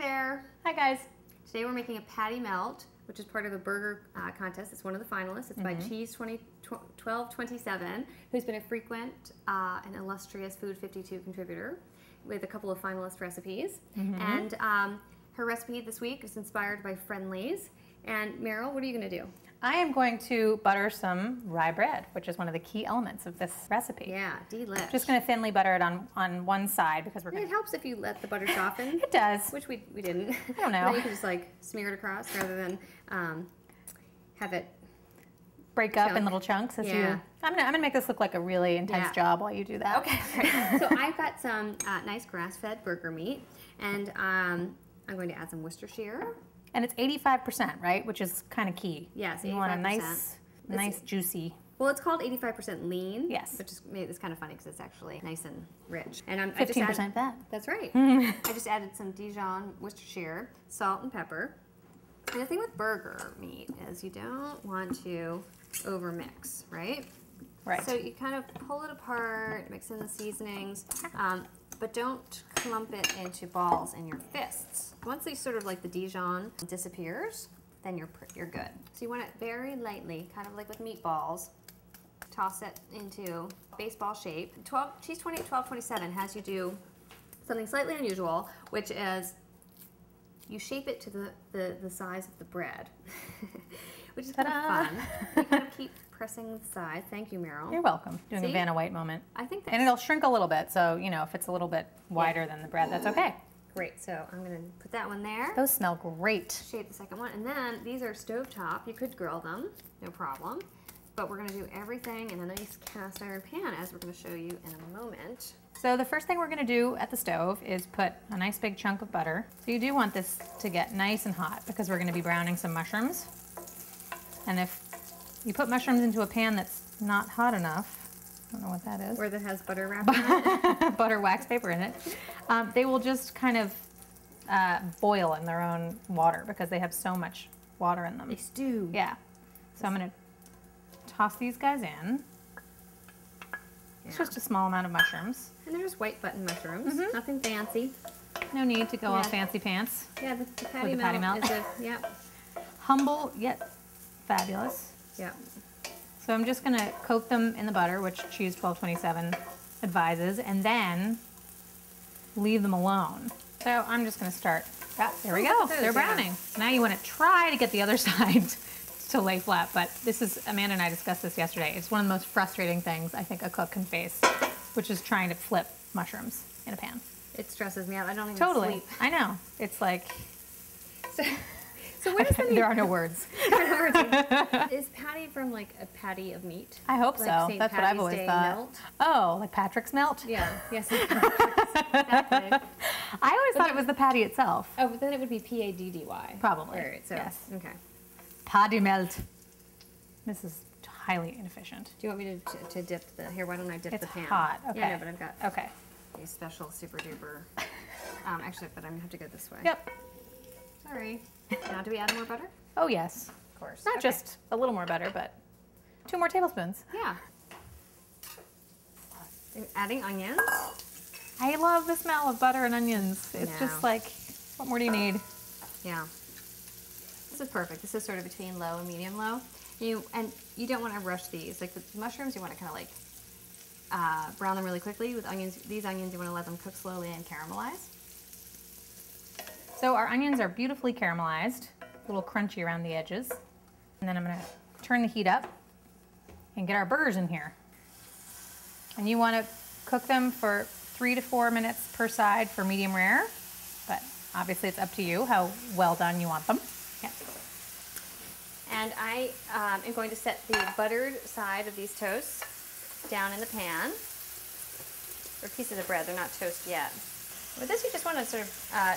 there. Hi guys. Today we're making a patty melt, which is part of a burger contest. It's one of the finalists. It's by Cheese 1227, who's been a frequent and illustrious Food 52 contributor with a couple of finalist recipes. And her recipe this week is inspired by Friendly's. And Merrill, what are you going to do? I am going to butter some rye bread, which is one of the key elements of this recipe. Yeah, delish. Just going to thinly butter it on one side because we're going to... It helps if you let the butter soften. It does. Which we didn't. I don't know. Then you can just like smear it across rather than have it break up in little chunks as you... I'm gonna make this look like a really intense job while you do that. Okay, great. So I've got some nice grass-fed burger meat, and I'm going to add some Worcestershire. And it's 85%, right? Which is kind of key. Yes, 85%. You want a nice juicy. Well, it's called 85% lean. Yes. Which is it's kind of funny because it's actually nice and rich. And 15% fat. That's right. I just added some Dijon Worcestershire, salt and pepper. And the thing with burger meat is you don't want to overmix, right? Right. So you kind of pull it apart, mix in the seasonings, but don't clump it into balls in your fists. Once they sort of like the Dijon disappears, then you're good. So you want it very lightly, kind of like with meatballs. Toss it into baseball shape. Cheese 1227 has you do something slightly unusual, which is you shape it to the size of the bread, which is kind of fun. You kind of keep pressing the side. Thank you, Merrill. You're welcome. Doing a Vanna White moment. I think and it'll shrink a little bit, so you know if it's a little bit wider than the bread, that's okay. Great. So I'm going to put that one there. Those smell great. Shape the second one, and then these are stovetop. You could grill them, no problem. But we're going to do everything in a nice cast iron pan, as we're going to show you in a moment. So the first thing we're going to do at the stove is put a nice big chunk of butter. So you do want this to get nice and hot because we're going to be browning some mushrooms. And if you put mushrooms into a pan that's not hot enough, I don't know what that is. Where that has butter wrap in it. Butter wax paper in it. They will just kind of boil in their own water because they have so much water in them. They stew. Yeah. So I'm going to toss these guys in. It's just a small amount of mushrooms. And they're just white button mushrooms. Nothing fancy. No need to go all fancy pants. Yeah, the patty melt is humble yet fabulous. Yeah. So I'm just going to coat them in the butter, which Cheese 1227 advises, and then leave them alone. So I'm just going to start. There we go. They're browning. Now you want to try to get the other side to lay flat, but this is, Amanda and I discussed this yesterday. It's one of the most frustrating things I think a cook can face, which is trying to flip mushrooms in a pan. It stresses me out. I don't even sleep. I know. It's like... So what is the there are no words. Is patty from like a patty of meat? I hope like so. St. That's Patty's what I've always Day thought. Melt? Oh, like Patrick's melt? Yeah. Yes. Exactly. I always thought it was the patty itself. Oh, but then it would be P-A-D-D-Y. Probably. Right. So yes. Okay. Patty melt. This is highly inefficient. Do you want me to dip the? Here, why don't I dip the pan? It's hot. Okay. Yeah, no, but I've got these special super duper. Actually, but I'm gonna have to go this way. Yep. Sorry. Now, do we add more butter? Oh yes. Of course. Not just a little more butter, but 2 more tablespoons. Yeah. Adding onions. I love the smell of butter and onions. It's just like, what more do you need? Yeah. This is perfect. This is sort of between low and medium low. And you don't want to rush these. Like with mushrooms, you want to kind of like brown them really quickly. With onions, these onions, you want to let them cook slowly and caramelize. So our onions are beautifully caramelized, a little crunchy around the edges. And then I'm going to turn the heat up and get our burgers in here. And you want to cook them for 3 to 4 minutes per side for medium rare, but obviously it's up to you how well done you want them. Yeah. And I am going to set the buttered side of these toasts down in the pan. They're pieces of bread, they're not toast yet. With this, you just want to sort of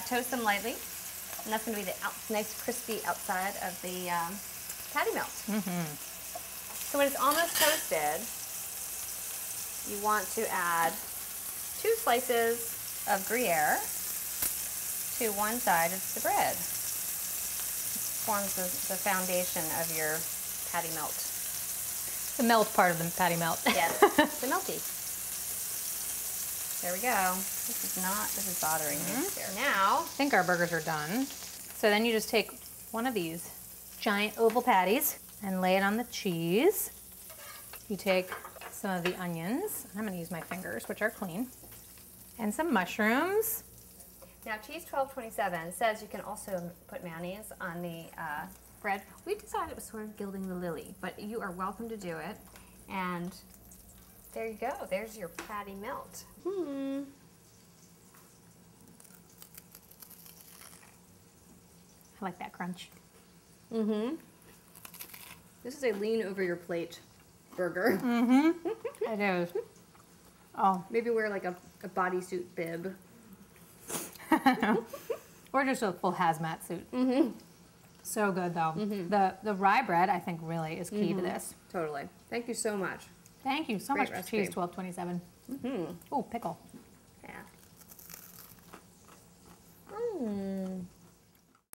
toast them lightly, and that's going to be the nice crispy outside of the patty melt. So when it's almost toasted, you want to add 2 slices of Gruyere to one side of the bread. This forms the foundation of your patty melt. The melt part of the patty melt. Yes, the melty. There we go. This is bothering me. There. Now, I think our burgers are done. So then you just take one of these giant oval patties and lay it on the cheese. You take some of the onions. I'm gonna use my fingers, which are clean. And some mushrooms. now cheese 1227 says you can also put mayonnaise on the bread. We decided it was sort of gilding the lily, but you are welcome to do it. And there you go. There's your patty melt. I like that crunch. This is a lean over your plate burger. It is. Oh. Maybe wear like a bodysuit bib. Or just a full hazmat suit. So good though. The rye bread, I think, really is key to this. Totally. Thank you so much. Thank you so Great much for recipe. Cheese 1227. Oh, pickle.